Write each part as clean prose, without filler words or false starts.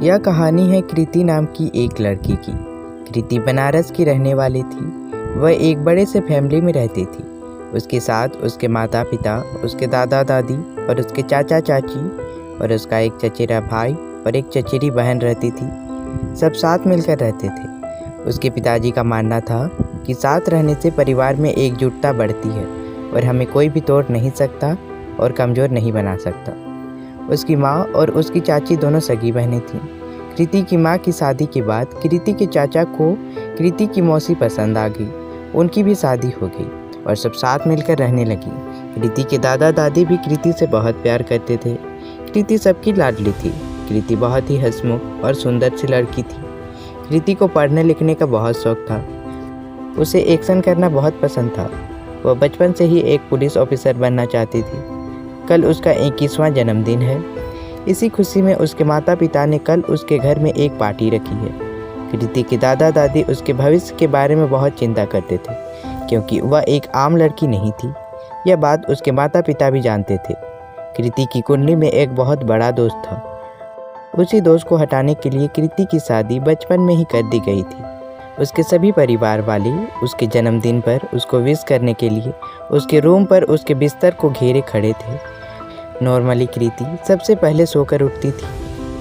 यह कहानी है कृति नाम की एक लड़की की। कृति बनारस की रहने वाली थी। वह एक बड़े से फैमिली में रहती थी। उसके साथ उसके माता पिता, उसके दादा दादी और उसके चाचा चाची और उसका एक चचेरा भाई और एक चचेरी बहन रहती थी। सब साथ मिलकर रहते थे। उसके पिताजी का मानना था कि साथ रहने से परिवार में एकजुटता बढ़ती है और हमें कोई भी तोड़ नहीं सकता और कमज़ोर नहीं बना सकता। उसकी माँ और उसकी चाची दोनों सगी बहनें थीं। कृति की माँ की शादी के बाद कृति के चाचा को कृति की मौसी पसंद आ गई। उनकी भी शादी हो गई और सब साथ मिलकर रहने लगी। कृति के दादा दादी भी कृति से बहुत प्यार करते थे। कृति सबकी लाडली थी। कृति बहुत ही हंसमुख और सुंदर सी लड़की थी। कृति को पढ़ने लिखने का बहुत शौक था। उसे एक्शन करना बहुत पसंद था। वह बचपन से ही एक पुलिस ऑफिसर बनना चाहती थी। कल उसका 21वां जन्मदिन है। इसी खुशी में उसके माता पिता ने कल उसके घर में एक पार्टी रखी है। कृति के दादा दादी उसके भविष्य के बारे में बहुत चिंता करते थे, क्योंकि वह एक आम लड़की नहीं थी। यह बात उसके माता पिता भी जानते थे। कृति की कुंडली में एक बहुत बड़ा दोस्त था। उसी दोस्त को हटाने के लिए कृति की शादी बचपन में ही कर दी गई थी। उसके सभी परिवार वाले उसके जन्मदिन पर उसको विश करने के लिए उसके रूम पर उसके बिस्तर को घेरे खड़े थे। नॉर्मली कृति सबसे पहले सोकर उठती थी,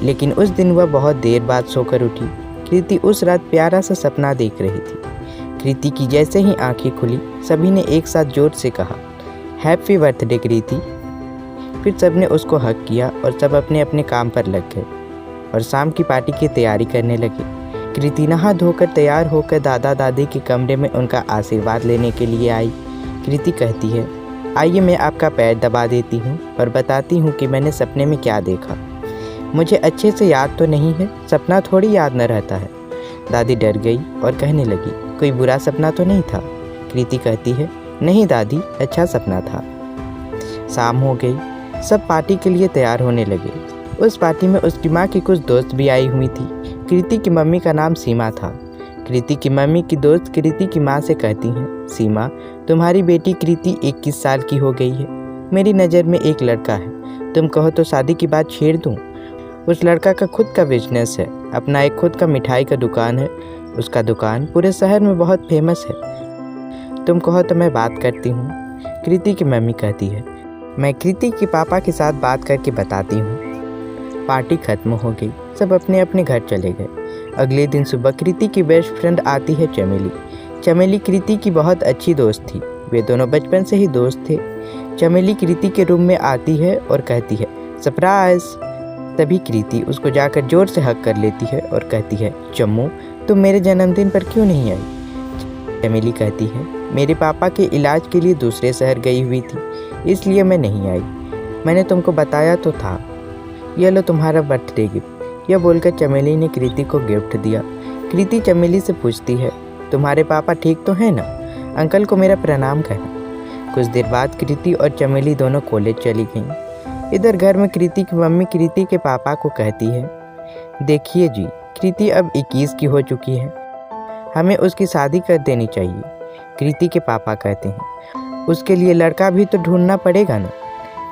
लेकिन उस दिन वह बहुत देर बाद सोकर उठी। कृति उस रात प्यारा सा सपना देख रही थी। कृति की जैसे ही आंखें खुली, सभी ने एक साथ जोर से कहा, हैप्पी बर्थडे कृति। फिर सबने उसको हग किया और सब अपने अपने काम पर लग गए और शाम की पार्टी की तैयारी करने लगे। कृति नहा धोकर तैयार होकर दादा दादी के कमरे में उनका आशीर्वाद लेने के लिए आई। कृति कहती है, आइए मैं आपका पैर दबा देती हूँ और बताती हूँ कि मैंने सपने में क्या देखा। मुझे अच्छे से याद तो नहीं है, सपना थोड़ी याद न रहता है। दादी डर गई और कहने लगी, कोई बुरा सपना तो नहीं था? कृति कहती है, नहीं दादी, अच्छा सपना था। शाम हो गई। सब पार्टी के लिए तैयार होने लगे। उस पार्टी में उसकी माँ की कुछ दोस्त भी आई हुई थी। कृति की मम्मी का नाम सीमा था। कृति की मम्मी की दोस्त कृति की माँ से कहती हैं, सीमा, तुम्हारी बेटी कृति 21 साल की हो गई है। मेरी नज़र में एक लड़का है, तुम कहो तो शादी की बात छेड़ दूँ। उस लड़का का खुद का बिजनेस है, अपना एक खुद का मिठाई का दुकान है। उसका दुकान पूरे शहर में बहुत फेमस है। तुम कहो तो मैं बात करती हूँ। कृति की मम्मी कहती है, मैं कृति के पापा के साथ बात करके बताती हूँ। पार्टी खत्म हो गई। सब अपने अपने घर चले गए। अगले दिन सुबह कृति की बेस्ट फ्रेंड आती है चमेली। चमेली कृति की बहुत अच्छी दोस्त थी। वे दोनों बचपन से ही दोस्त थे। चमेली कृति के रूम में आती है और कहती है, सरप्राइज। तभी कृति उसको जाकर जोर से हग कर लेती है और कहती है, चम्मू, तुम मेरे जन्मदिन पर क्यों नहीं आई? चमेली कहती है, मेरे पापा के इलाज के लिए दूसरे शहर गई हुई थी, इसलिए मैं नहीं आई। मैंने तुमको बताया तो था। यह लो तुम्हारा बर्थडे गिफ्ट। यह बोलकर चमेली ने कृति को गिफ्ट दिया। कृति चमेली से पूछती है, तुम्हारे पापा ठीक तो हैं ना? अंकल को मेरा प्रणाम कहना। कुछ देर बाद कृति और चमेली दोनों कॉलेज चली गईं। इधर घर में कृति की मम्मी कृति के पापा को कहती है, देखिए जी, कृति अब 21 की हो चुकी है, हमें उसकी शादी कर देनी चाहिए। कृति के पापा कहते हैं, उसके लिए लड़का भी तो ढूंढना पड़ेगा ना।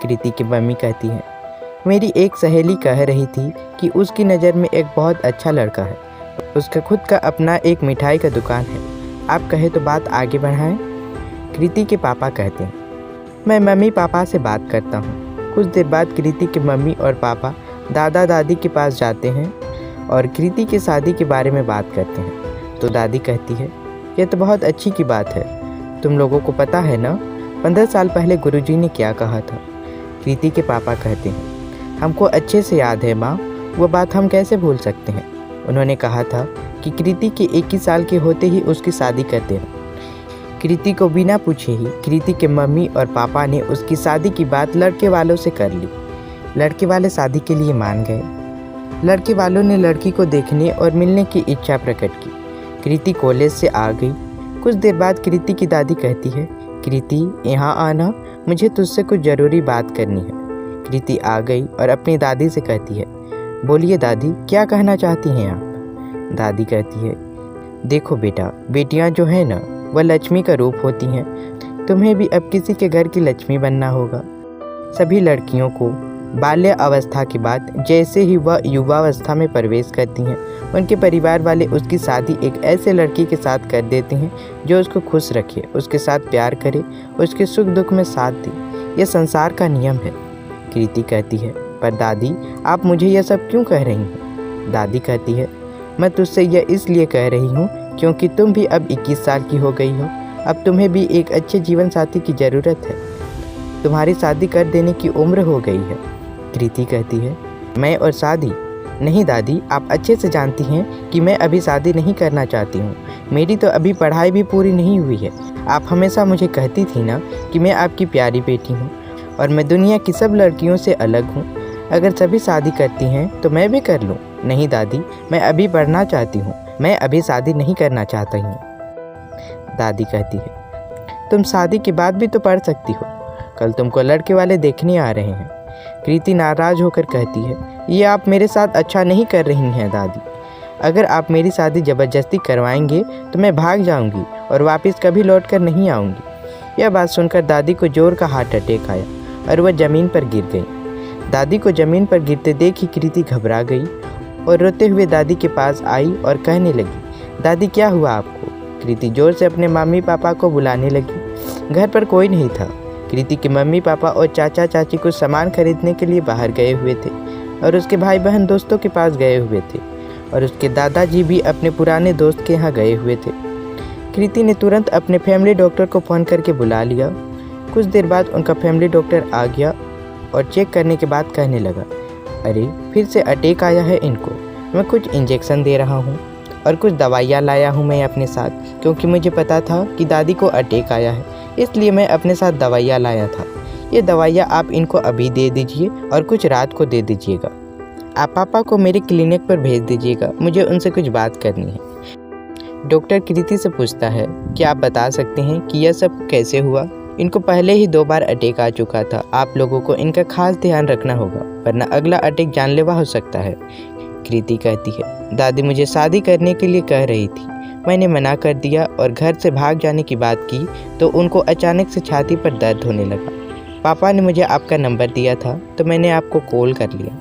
कृति की मम्मी कहती है, मेरी एक सहेली कह रही थी कि उसकी नज़र में एक बहुत अच्छा लड़का है। उसका खुद का अपना एक मिठाई का दुकान है। आप कहे तो बात आगे बढ़ाएं। कृति के पापा कहते हैं, मैं मम्मी पापा से बात करता हूँ। कुछ देर बाद कृति के मम्मी और पापा दादा दादी के पास जाते हैं और कृति की शादी के बारे में बात करते हैं। तो दादी कहती है, यह तो बहुत अच्छी की बात है। तुम लोगों को पता है ना, 15 साल पहले गुरुजी ने क्या कहा था? कृति के पापा कहते हैं, हमको अच्छे से याद है माँ, वो बात हम कैसे भूल सकते हैं। उन्होंने कहा था कि कृति के 21 साल के होते ही उसकी शादी कर देना। कृति को बिना पूछे ही कृति के मम्मी और पापा ने उसकी शादी की बात लड़के वालों से कर ली। लड़के वाले शादी के लिए मान गए। लड़के वालों ने लड़की को देखने और मिलने की इच्छा प्रकट की। कृति कॉलेज से आ गई। कुछ देर बाद कृति की दादी कहती है, कृति यहाँ आना, मुझे तुझसे कुछ ज़रूरी बात करनी है। कृति आ गई और अपनी दादी से कहती है, बोलिए दादी, क्या कहना चाहती हैं आप? दादी कहती है, देखो बेटा, बेटियां जो हैं ना, वह लक्ष्मी का रूप होती हैं। तुम्हें भी अब किसी के घर की लक्ष्मी बनना होगा। सभी लड़कियों को बाल्य अवस्था के बाद जैसे ही वह युवावस्था में प्रवेश करती हैं, उनके परिवार वाले उसकी शादी एक ऐसे लड़की के साथ कर देते हैं जो उसको खुश रखे, उसके साथ प्यार करे, उसके सुख दुख में साथ दे। यह संसार का नियम है। कृति कहती है, पर दादी आप मुझे यह सब क्यों कह रही हैं? दादी कहती है, मैं तुझसे यह इसलिए कह रही हूँ क्योंकि तुम भी अब 21 साल की हो गई हो। अब तुम्हें भी एक अच्छे जीवन साथी की ज़रूरत है। तुम्हारी शादी कर देने की उम्र हो गई है। कृति कहती है, मैं और शादी? नहीं दादी, आप अच्छे से जानती हैं कि मैं अभी शादी नहीं करना चाहती हूँ। मेरी तो अभी पढ़ाई भी पूरी नहीं हुई है। आप हमेशा मुझे कहती थी ना कि मैं आपकी प्यारी बेटी हूँ और मैं दुनिया की सब लड़कियों से अलग हूँ। अगर सभी शादी करती हैं तो मैं भी कर लूँ। नहीं दादी, मैं अभी पढ़ना चाहती हूँ, मैं अभी शादी नहीं करना चाहती हूँ। दादी कहती है, तुम शादी के बाद भी तो पढ़ सकती हो, कल तुमको लड़के वाले देखने आ रहे हैं। कृति नाराज होकर कहती है, ये आप मेरे साथ अच्छा नहीं कर रही हैं दादी। अगर आप मेरी शादी ज़बरदस्ती करवाएंगे तो मैं भाग जाऊंगी और वापस कभी लौट कर नहीं आऊंगी। यह बात सुनकर दादी को जोर का हार्ट अटैक आया और वह ज़मीन पर गिर गई। दादी को ज़मीन पर गिरते देख ही कृति घबरा गई और रोते हुए दादी के पास आई और कहने लगी, दादी क्या हुआ आपको? कृति जोर से अपने मम्मी पापा को बुलाने लगी। घर पर कोई नहीं था। कृति के मम्मी पापा और चाचा चाची कुछ सामान खरीदने के लिए बाहर गए हुए थे और उसके भाई बहन दोस्तों के पास गए हुए थे और उसके दादाजी भी अपने पुराने दोस्त के यहाँ गए हुए थे। कृति ने तुरंत अपने फैमिली डॉक्टर को फ़ोन करके बुला लिया। कुछ देर बाद उनका फैमिली डॉक्टर आ गया और चेक करने के बाद कहने लगा, अरे फिर से अटैक आया है इनको। मैं कुछ इंजेक्शन दे रहा हूँ और कुछ दवाइयाँ लाया हूँ मैं अपने साथ, क्योंकि मुझे पता था कि दादी को अटैक आया है, इसलिए मैं अपने साथ दवाइयाँ लाया था। ये दवाइयाँ आप इनको अभी दे दीजिए और कुछ रात को दे दीजिएगा। आप पापा को मेरे क्लिनिक पर भेज दीजिएगा, मुझे उनसे कुछ बात करनी है। डॉक्टर कृति से पूछता है, क्या आप बता सकते हैं कि यह सब कैसे हुआ? इनको पहले ही 2 बार अटैक आ चुका था। आप लोगों को इनका खास ध्यान रखना होगा, वरना अगला अटैक जानलेवा हो सकता है। कृति कहती है, दादी मुझे शादी करने के लिए कह रही थी, मैंने मना कर दिया और घर से भाग जाने की बात की तो उनको अचानक से छाती पर दर्द होने लगा। पापा ने मुझे आपका नंबर दिया था तो मैंने आपको कॉल कर लिया।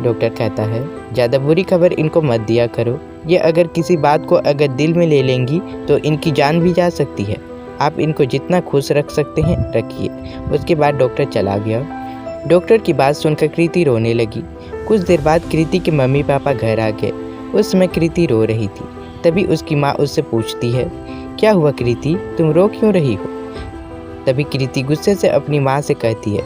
डॉक्टर कहता है, ज़्यादा बुरी खबर इनको मत दिया करो। ये अगर किसी बात को अगर दिल में ले लेंगी तो इनकी जान भी जा सकती है। आप इनको जितना खुश रख सकते हैं रखिए। उसके बाद डॉक्टर चला गया। डॉक्टर की बात सुनकर कृति रोने लगी। कुछ देर बाद कृति के मम्मी पापा घर आ गए। उस समय कृति रो रही थी। तभी उसकी माँ उससे पूछती है, क्या हुआ कृति, तुम रो क्यों रही हो? तभी कृति गुस्से से अपनी माँ से कहती है,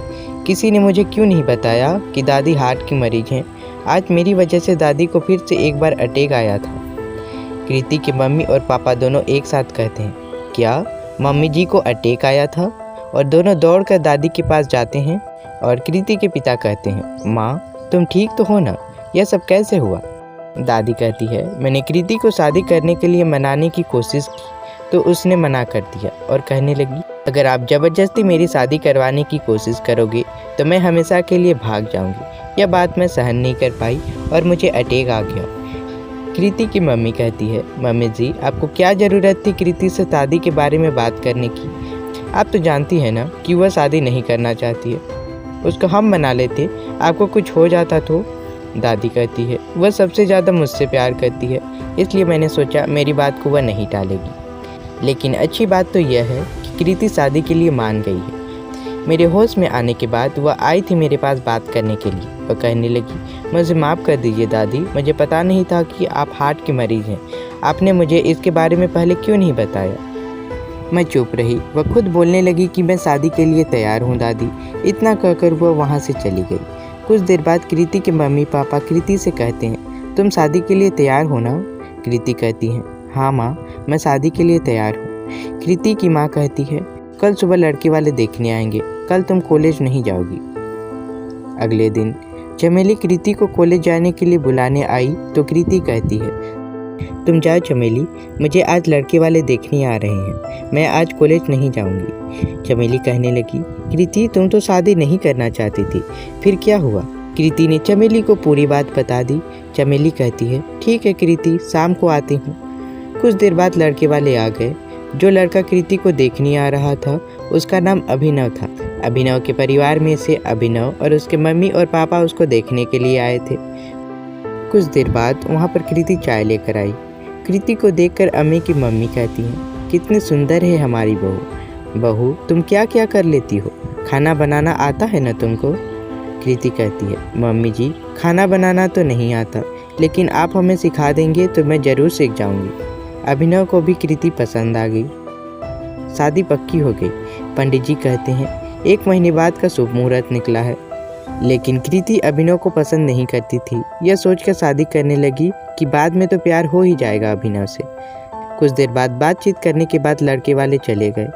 किसी ने मुझे क्यों नहीं बताया कि दादी हार्ट की मरीज हैं। आज मेरी वजह से दादी को फिर से एक बार अटैक आया था। कृति के मम्मी और पापा दोनों एक साथ कहते हैं, क्या मम्मी जी को अटैक आया था? और दोनों दौड़कर दादी के पास जाते हैं और कृति के पिता कहते हैं, माँ तुम ठीक तो हो ना, यह सब कैसे हुआ? दादी कहती है, मैंने कृति को शादी करने के लिए मनाने की कोशिश की तो उसने मना कर दिया और कहने लगी, अगर आप ज़बरदस्ती मेरी शादी करवाने की कोशिश करोगे तो मैं हमेशा के लिए भाग जाऊंगी। यह बात मैं सहन नहीं कर पाई और मुझे अटैक आ गया। कृति की मम्मी कहती है, मम्मी जी आपको क्या ज़रूरत थी कृति से शादी के बारे में बात करने की? आप तो जानती हैं ना कि वह शादी नहीं करना चाहती है। उसको हम मना लेते, आपको कुछ हो जाता तो? दादी कहती है, वह सबसे ज़्यादा मुझसे प्यार करती है, इसलिए मैंने सोचा मेरी बात को वह नहीं टालेगी। लेकिन अच्छी बात तो यह है कि कृति शादी के लिए मान गई है। मेरे होश में आने के बाद वह आई थी मेरे पास बात करने के लिए। वह कहने लगी, मुझे माफ़ कर दीजिए दादी, मुझे पता नहीं था कि आप हार्ट की मरीज़ हैं। आपने मुझे इसके बारे में पहले क्यों नहीं बताया? मैं चुप रही। वह खुद बोलने लगी कि मैं शादी के लिए तैयार हूँ दादी। इतना कहकर वह वहाँ से चली गई। कुछ देर बाद कृति के मम्मी पापा कृति से कहते हैं, तुम शादी के लिए तैयार हो ना? कृति कहती है, हाँ माँ, मैं शादी के लिए तैयार हूँ। कृति की माँ कहती है, कल सुबह लड़के वाले देखने आएंगे, कल तुम कॉलेज नहीं जाओगी। अगले दिन चमेली कृति को कॉलेज जाने के लिए बुलाने आई तो कृति कहती है, तुम जाओ चमेली, मुझे आज लड़के वाले देखने आ रहे हैं, मैं आज कॉलेज नहीं जाऊंगी। चमेली कहने लगी, कृति तुम तो शादी नहीं करना चाहती थी, फिर क्या हुआ? कृति ने चमेली को पूरी बात बता दी। चमेली कहती है, ठीक है कृति, शाम को आती हूँ। कुछ देर बाद लड़के वाले आ गए। जो लड़का कृति को देखने आ रहा था उसका नाम अभिनव था। अभिनव के परिवार में से अभिनव और उसके मम्मी और पापा उसको देखने के लिए आए थे। कुछ देर बाद वहाँ पर कृति चाय लेकर आई। कृति को देखकर अम्मी की मम्मी कहती हैं, कितनी सुंदर है हमारी बहू। बहू, तुम क्या क्या कर लेती हो? खाना बनाना आता है ना तुमको? कृति कहती है, मम्मी जी, खाना बनाना तो नहीं आता, लेकिन आप हमें सिखा देंगे तो मैं ज़रूर सीख जाऊंगी। अभिनव को भी कृति पसंद आ गई। शादी पक्की हो गई। पंडित जी कहते हैं 1 महीने बाद का शुभ मुहूर्त निकला है। लेकिन कृति अभिनव को पसंद नहीं करती थी। यह सोचकर शादी करने लगी कि बाद में तो प्यार हो ही जाएगा अभिनव से। कुछ देर बाद बातचीत करने के बाद लड़के वाले चले गए।